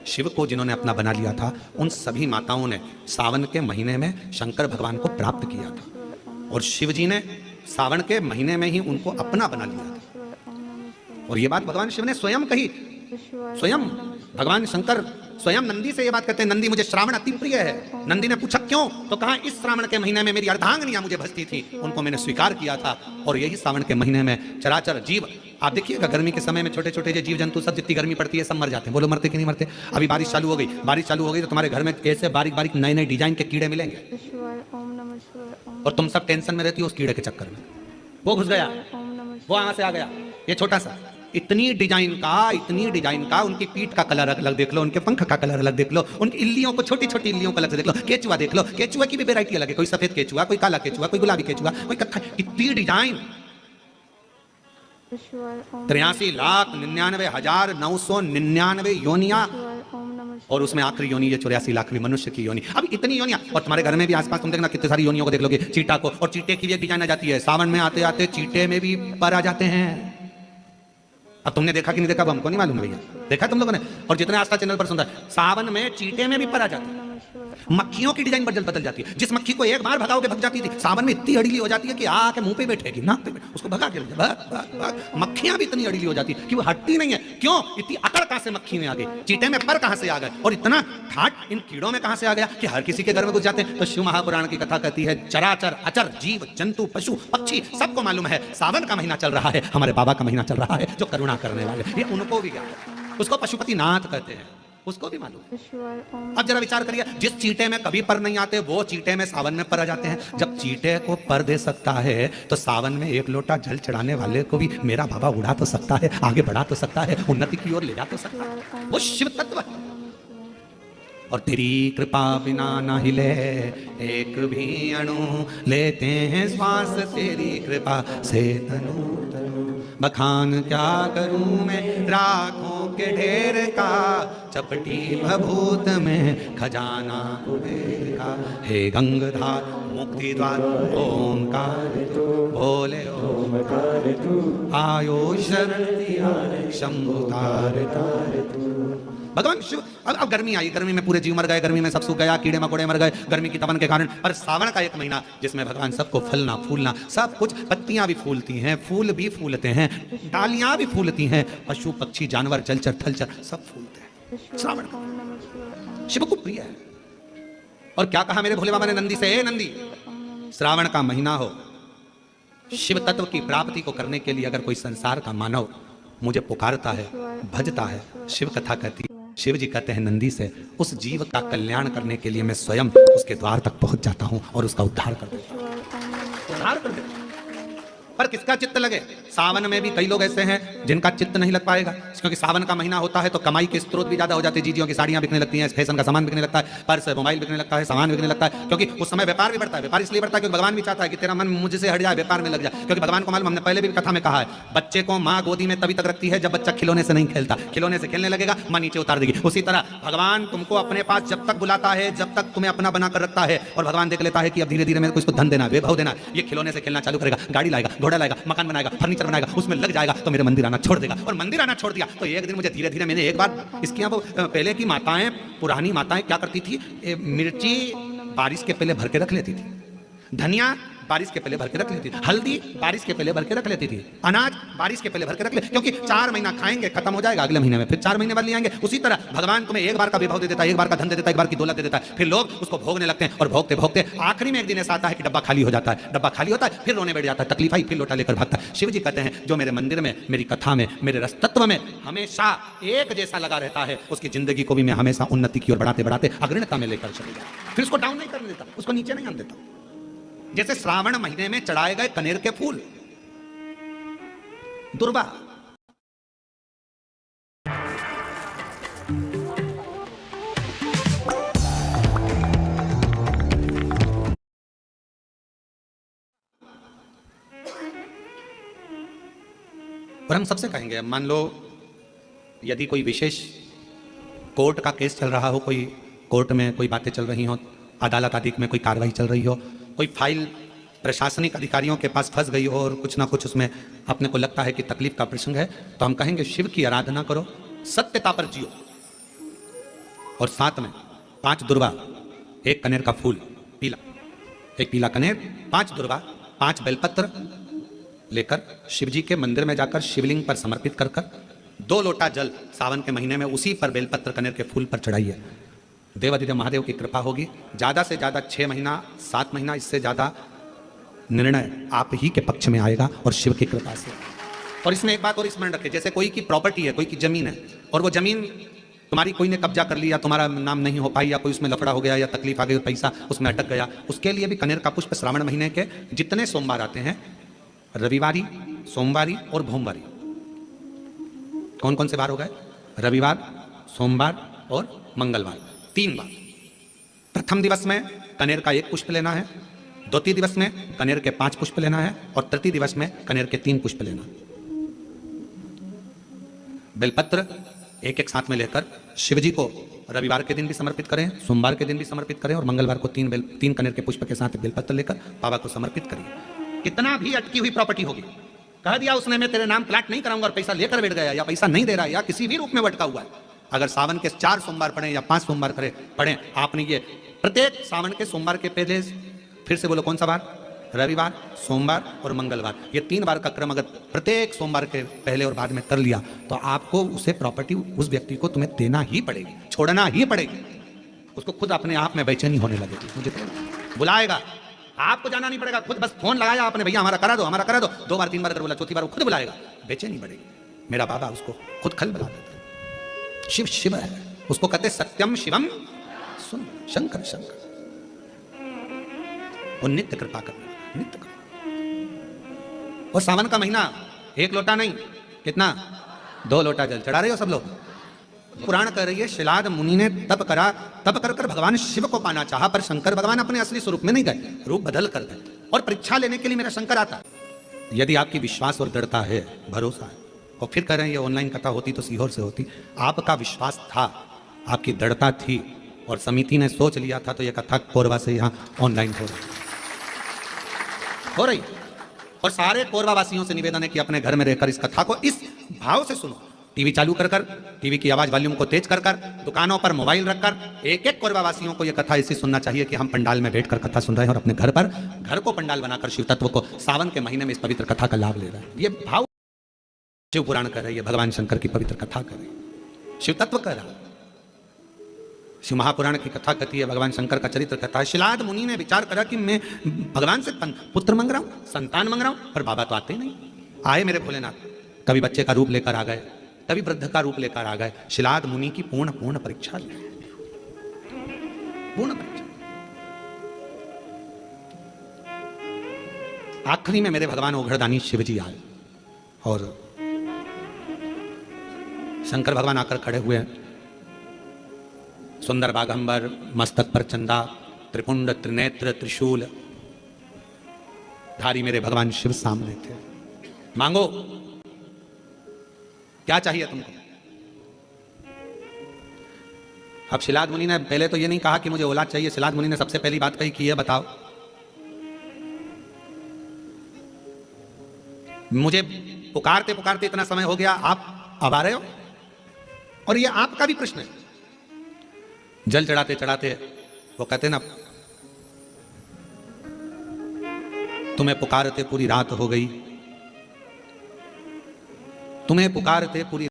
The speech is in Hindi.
शिव को जिन्होंने अपना बना लिया था, उन सभी माताओं ने सावन के महीने में शंकर भगवान को प्राप्त किया था और शिव जी ने सावन के महीने में ही उनको अपना बना लिया था। और ये बात भगवान शिव ने स्वयं कही। स्वयं भगवान शंकर स्वयं नंदी से ये बात कहते हैं, नंदी मुझे श्रावण अति प्रिय है। नंदी ने पूछा क्यों, तो कहा इस श्रावण के महीने में मेरी अर्धांगिनियां मुझे भजती थी, उनको मैंने स्वीकार किया था और यही श्रावण के महीने में चराचर जीव, आप देखिएगा गर्मी के समय में छोटे छोटे जो जीव जंतु सब, जितनी गर्मी पड़ती है सब मर जाते हैं। बोलो मरते कि नहीं मरते? अभी बारिश चालू हो गई, बारिश चालू हो गई तो तुम्हारे घर में ऐसे बारीक बारीक नए नए डिजाइन के कीड़े मिलेंगे और तुम सब टेंशन में रहती हो उस कीड़े के चक्कर में। वो घुस गया, वो वहां से आ गया, ये छोटा सा, इतनी डिजाइन का, उनकी पीठ का कलर अलग देख लो, उनके पंख का कलर अलग देख लो, उनकी इल्लियों को, छोटी छोटी इल्लियों को अलग देख लो। केचुआ देख लो, केचुआ की भी वैरायटी अलग है, कोई सफेद केचुआ, कोई काला केचुआ, कोई गुलाबी केचुआ, कोई कत्था, इतनी डिजाइन। 83,99,999 योनिया और उसमें आखिरी योनि ये 84,00,000 मनुष्य की योनि। अब इतनी योनियां, और तुम्हारे घर में भी आसपास तुम देखना कितनी सारी योनियों को देख लोगे, चीटा को, और चीटे की भी एक डिजाइन आ जाती है। सावन में आते आते चीटे में भी पर आ जाते हैं। अब तुमने देखा कि नहीं देखा, अब हमको नहीं मालूम भैया, देखा तुम लोगों ने? और जितने आस्था चैनल पर सुनता है, सावन में चीटे में भी पर आ जाते हैं। मक्खियों की डिजाइन बदल जाती है। जिस मक्खी को एक बार भगाओगे भग जाती थी, सावन में इतनी अड़ीली हो जाती है कि आके मुंह पे बैठेगी, नाक पे उसको भगा के मक्खियां भी इतनी अड़ीली हो जाती है कि वो हटती नहीं है। क्यों? इतनी अकड़ कहां से मक्खी में आ गई, चीटे में पर कहां से आ गए, और इतना ठाट इन कीड़ों में कहां से आ गया कि हर किसी के घर में घुस जाते हैं। तो शिव महापुराण की कथा कहती है, चराचर अचर जीव जंतु पशु पक्षी सबको मालूम है सावन का महीना चल रहा है, हमारे बाबा का महीना चल रहा है जो करुणा करने वाले, ये उनको भी ज्ञान है। उसको पशुपति नाथ कहते हैं, उसको भी मालूम। अब जरा विचार करिए, जिस चीटे में कभी पर नहीं आते वो चीटे में सावन में पर आ जाते हैं। जब चीटे को पर दे सकता है तो सावन में एक लोटा जल चढ़ाने वाले को भी मेरा बाबा उड़ा तो सकता है, आगे बढ़ा तो सकता है, उन्नति की ओर ले जा तो सकता है। वो शिव तत्व है। और तेरी कृपा बिना ना हिले एक भी अणु, लेते हैं श्वास तेरी कृपा से तनु तनु। बखान क्या करूं मैं राखों के ढेर का, चपटी भभूत में खजाना कुबेर का। हे गंगाधार मुक्ति द्वार ओंकार तू, बोले ओंकार तू, आयो शरण शंभु तार तार तू। भगवान शिव, अब गर्मी आई, गर्मी में पूरे जीव मर गए, गर्मी में सब सूख गया, कीड़े मकोड़े मर गए गर्मी की तपन के कारण। पर सावन का एक महीना जिसमें भगवान सबको फलना फूलना सब कुछ, पत्तियां भी फूलती हैं, फूल भी फूलते हैं, डालियां भी फूलती हैं, पशु पक्षी जानवर जलचर थलचर सब फूलते हैं। श्रावण शिव को प्रिय है। और क्या कहा मेरे भोले बाबा ने नंदी से, नंदी श्रावण का महीना हो, शिव तत्व की प्राप्ति को करने के लिए अगर कोई संसार का मानव मुझे पुकारता है, भजता है, शिव कथा कहती है, शिव जी कहते हैं नंदी से, उस जीव का कल्याण करने के लिए मैं स्वयं उसके द्वार तक पहुंच जाता हूं और उसका उद्धार कर देता हूं, उद्धार कर देता हूं। पर किसका चित्त लगे? सावन में भी कई लोग ऐसे हैं जिनका चित्त नहीं लग पाएगा, क्योंकि सावन का महीना होता है तो कमाई के स्रोत भी ज्यादा हो जाते हैं। जीजियों की साड़ियां बिकने लगती हैं, फैशन का सामान बिकने लगता है, पर्स मोबाइल बिकने लगता है, सामान बिकने लगता है, क्योंकि उस समय व्यापार भी बढ़ता है। व्यापार इसलिए बढ़ता है क्योंकि भगवान भी चाहता है कि तेरा मन मुझसे हट जाए, व्यापार में लग जाए। क्योंकि भगवान को मालूम, हमने पहले भी कथा में कहा है, बच्चे को माँ गोदी में तभी तक रखती है जब बच्चा खिलौने से नहीं खेलता, खिलौने से खेलने लगेगा माँ नीचे उतार देगी। उसी तरह भगवान तुमको अपने पास जब तक बुलाता है, जब तक तुम्हें अपना बना कर रखता है, और भगवान देख लेता है कि अब धीरे धीरे मेरे को इसको धन देना, वैभव देना, ये खिलौने से खेलना चालू करेगा, गाड़ी लाएगा, घोड़ा लाएगा, मकान बनाएगा, फर्नीचर बनाएगा, उसमें लग जाएगा तो मेरे मंदिर आना छोड़ देगा। और मंदिर आना छोड़ दिया तो एक दिन मुझे धीरे धीरे, मैंने एक बार इसकी यहाँ पहले की माताएं, पुरानी माताएं क्या करती थी, मिर्ची बारिश के पहले भर के रख लेती थी, धनिया बारिश के पहले भर के रख लेती थी, हल्दी बारिश के पहले भर के रख लेती थी, अनाज बारिश के पहले भर के रख ले, क्योंकि 4 महीना खाएंगे खत्म हो जाएगा, अगले महीने में फिर 4 महीने बाद ले आएंगे। उसी तरह भगवान तुम्हें एक बार का विभव दे देता है, एक बार का धन दे देता है, एक बार की दौलत दे देता है, फिर लोग उसको भोगने लगते हैं और भोगते भोगते आखिरी में एक दिन ऐसा आता है कि डब्बा खाली हो जाता है। डब्बा खाली होता है, फिर रोने बैठ जाता है, तकलीफ आई, फिर लोटा लेकर भागता है। शिव जी कहते हैं जो मेरे मंदिर में, मेरी कथा में, मेरे रसतत्व में हमेशा एक जैसा लगा रहता है, उसकी जिंदगी को भी मैं हमेशा उन्नति की ओर बढ़ाते बढ़ाते अग्रणता में लेकर चलेगा, फिर उसको डाउन नहीं करने देता, उसको नीचे नहीं आने देता। जैसे श्रावण महीने में चढ़ाए गए कनेर के फूल, दुर्वा, और हम सबसे कहेंगे, मान लो यदि कोई विशेष कोर्ट का केस चल रहा हो, कोई कोर्ट में कोई बातें चल रही हो, अदालत आदि में कोई कार्रवाई चल रही हो, कोई फाइल प्रशासनिक अधिकारियों के पास फंस गई हो और कुछ ना कुछ उसमें अपने को लगता है कि तकलीफ का प्रसंग है, तो हम कहेंगे शिव की आराधना करो, सत्यता पर जियो। और साथ में 5 दुर्वा, 1 कनेर का फूल पीला, 1 पीला कनेर, 5 दुर्वा, 5 बेलपत्र लेकर शिवजी के मंदिर में जाकर शिवलिंग पर समर्पित कर 2 लोटा जल सावन के महीने में उसी पर बेलपत्र कनेर के फूल पर चढ़ाइए। देवाधिदेव महादेव की कृपा होगी। ज़्यादा से ज़्यादा 6 महीना 7 महीना, इससे ज़्यादा निर्णय आप ही के पक्ष में आएगा और शिव की कृपा से। और इसमें एक बात और स्मरण रखें, जैसे कोई की प्रॉपर्टी है, कोई की जमीन है और वो जमीन तुम्हारी कोई ने कब्जा कर लिया, तुम्हारा नाम नहीं हो पाई, या कोई उसमें लफड़ा हो गया, या तकलीफ आ गई, पैसा उसमें अटक गया, उसके लिए भी कनेर का पुष्प श्रावण महीने के जितने सोमवार आते हैं, रविवारी, सोमवारी और भोमवारी, कौन कौन से बार हो गए? रविवार, सोमवार और मंगलवार, 3 बार। प्रथम दिवस में कनेर का 1 पुष्प लेना है, द्वितीय दिवस में कनेर के 5 पुष्प लेना है और तृतीय दिवस में कनेर के 3 पुष्प लेना है। बेलपत्र 1-1 साथ में लेकर शिवजी को रविवार के दिन भी समर्पित करें, सोमवार के दिन भी समर्पित करें और मंगलवार को 3 कनेर के पुष्प के साथ बेलपत्र लेकर बाबा को समर्पित करिए। कितना भी अटकी हुई प्रॉपर्टी होगी, कह दिया उसने मैं तेरे नाम प्लाट नहीं कराऊंगा और पैसा लेकर बैठ गया, या पैसा नहीं दे रहा है, या किसी भी रूप में अटका हुआ है, अगर सावन के 4 सोमवार पढ़े या 5 सोमवार पढ़े, आपने ये प्रत्येक सावन के सोमवार के पहले, फिर से बोलो कौन सा बार? रविवार, सोमवार और मंगलवार, ये 3 बार का क्रम अगर प्रत्येक सोमवार के पहले और बाद में कर लिया तो आपको उसे प्रॉपर्टी उस व्यक्ति को तुम्हें देना ही पड़ेगी, छोड़ना ही पड़ेगी। उसको खुद अपने आप में बेचैनी होने लगेगी, मुझे बुलाएगा, आपको जाना नहीं पड़ेगा, खुद बस फोन लगाया आपने, भैया हमारा करा दो, हमारा करा दो, 2 बार 3 बार कर बोला, चौथी बार वो खुद बुलाएगा, बेचैनी बढ़ेगी। मेरा बाबा उसको खुद खल बुला देता है। शिव शिव है, उसको कहते सत्यम शिवम सुन, शंकर शंकर, वो नित्य कृपा करना, नित्य कृपा। और सावन का महीना 1 लोटा नहीं, कितना? 2 लोटा जल चढ़ा रहे हो सब लोग। पुराण कह रही है, शिलाद मुनि ने तप करा, तप कर कर भगवान शिव को पाना चाहा, पर शंकर भगवान अपने असली स्वरूप में नहीं गए, रूप बदल कर गए, और परीक्षा लेने के लिए मेरा शंकर आता। यदि आपकी विश्वास और दृढ़ता है, भरोसा है, और फिर कह रहे हैं ये ऑनलाइन कथा होती तो सीहोर से होती, आपका विश्वास था, आपकी दृढ़ता थी, और समिति ने सोच लिया था, तो यह कथा कोरबा से यहाँ ऑनलाइन हो रही। और सारे कोरबा वासियों से निवेदन है कि अपने घर में रहकर इस कथा को इस भाव से सुनो। टीवी चालू कर कर, टीवी की आवाज वॉल्यूम को तेज कर कर, दुकानों पर मोबाइल रखकर, 1-1 कोरबा वासियों को यह कथा ऐसी सुनना चाहिए कि हम पंडाल में बैठकर कथा सुन रहे हैं और अपने घर पर, घर को पंडाल बनाकर शिव तत्व को सावन के महीने में इस पवित्र कथा का लाभ ले रहे हैं। ये भाव शिव पुराण कर रही है, भगवान शंकर की पवित्र कथा कर रही है, शिव तत्व कर रहा है। शिव महापुराण की कथा कहती है, भगवान शंकर का चरित्र कथा है। शिलाद मुनि ने विचार करा कि मैं भगवान से पुत्र मांग रहा हूं, संतान मांग रहा हूं, पर बाबा तो आते नहीं। आए मेरे भोलेनाथ, कभी बच्चे का रूप लेकर आ गए, कभी वृद्ध का रूप लेकर आ गए। शिलाद मुनि की पूर्ण परीक्षा ली, पूर्ण परीक्षा। आखिरी में मेरे भगवान ओघड़दानी शिव जी आए और शंकर भगवान आकर खड़े हुए, सुंदर बागंबर, मस्तक पर चंदा, त्रिपुंड त्रिनेत्र त्रिशूल धारी मेरे भगवान शिव सामने थे। मांगो, क्या चाहिए तुमको? अब शिलाद मुनि ने पहले तो ये नहीं कहा कि मुझे औलाद चाहिए, शिलाद मुनि ने सबसे पहली बात कही कि ये बताओ, मुझे पुकारते पुकारते इतना समय हो गया, आप अब आ रहे हो, और ये आपका भी प्रश्न है। जल चढ़ाते चढ़ाते वो कहते ना, तुम्हें पुकारते पूरी रात हो गई, तुम्हें पुकारते पूरी